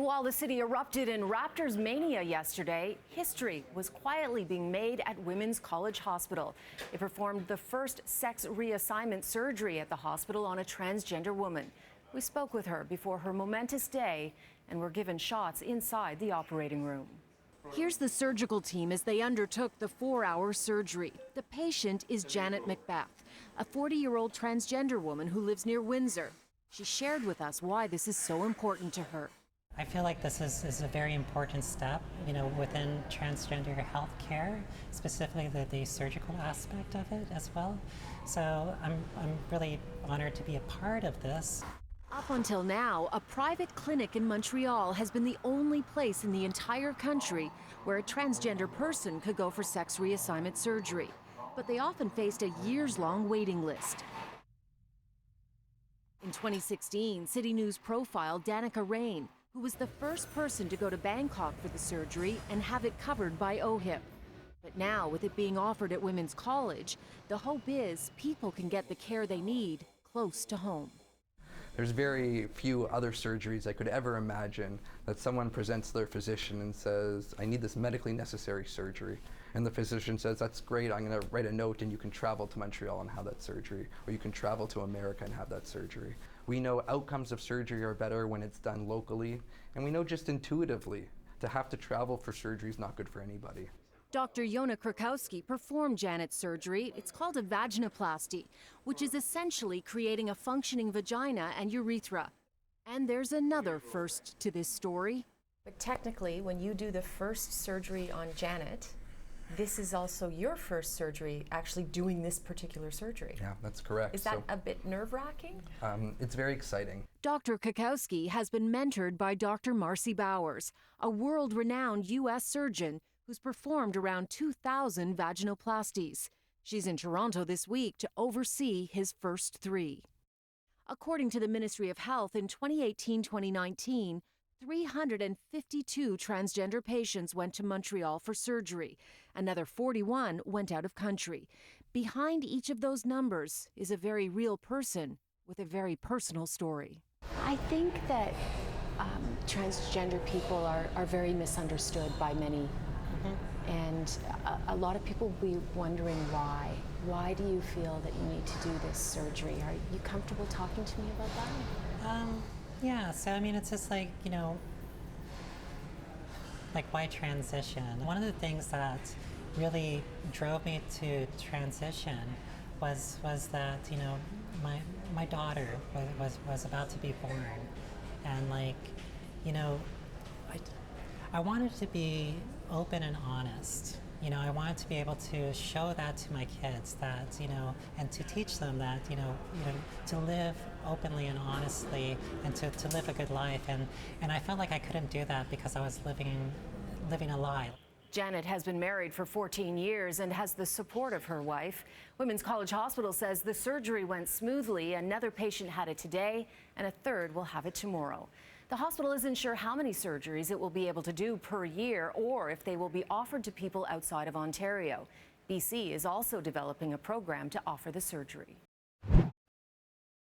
And while the city erupted in Raptors mania yesterday, history was quietly being made at Women's College Hospital. They performed the first sex reassignment surgery at the hospital on a transgender woman. We spoke with her before her momentous day and were given shots inside the operating room. Here's the surgical team as they undertook the 4-hour surgery. The patient is Janet Macbeth, a 40-year-old transgender woman who lives near Windsor. She shared with us why this is so important to her. I feel like this is a very important step, within transgender health care, specifically the surgical aspect of it as well. So I'm really honored to be a part of this. Up until now, a private clinic in Montreal has been the only place in the entire country where a transgender person could go for sex reassignment surgery. But they often faced a years-long waiting list. In 2016, CityNews profiled Danica Rain, who was the first person to go to Bangkok for the surgery and have it covered by OHIP. But now, with it being offered at Women's College, the hope is people can get the care they need close to home. There's very few other surgeries I could ever imagine that someone presents to their physician and says, I need this medically necessary surgery. And the physician says, that's great, I'm going to write a note and you can travel to Montreal and have that surgery. Or you can travel to America and have that surgery. We know outcomes of surgery are better when it's done locally. And we know just intuitively, to have to travel for surgery is not good for anybody. Dr. Yona Krakowski performed Janet's surgery. It's called a vaginoplasty, which is essentially creating a functioning vagina and urethra. And there's another first to this story. But technically, when you do the first surgery on Janet, this is also your first surgery, actually doing this particular surgery. Yeah, that's correct. Is that a bit nerve-wracking? It's very exciting. Dr. Krakowski has been mentored by Dr. Marcy Bowers, a world-renowned U.S. surgeon who's performed around 2,000 vaginoplasties. She's in Toronto this week to oversee his first 3. According to the Ministry of Health, in 2018-2019, 352 transgender patients went to Montreal for surgery. Another 41 went out of country. Behind each of those numbers is a very real person with a very personal story. I think that transgender people are very misunderstood by many. And a lot of people will be wondering why. Why do you feel that you need to do this surgery? Are you comfortable talking to me about that? Yeah, so it's just like why transition? One of the things that really drove me to transition was that, my daughter was about to be born. And I wanted to be open and honest. I wanted to be able to show that to my kids, that, and to teach them that, to live openly and honestly and to live a good life. And I felt like I couldn't do that because I was living a lie. Janet has been married for 14 years and has the support of her wife. Women's College Hospital says the surgery went smoothly. Another patient had it today, and a third will have it tomorrow. The hospital isn't sure how many surgeries it will be able to do per year or if they will be offered to people outside of Ontario. BC is also developing a program to offer the surgery.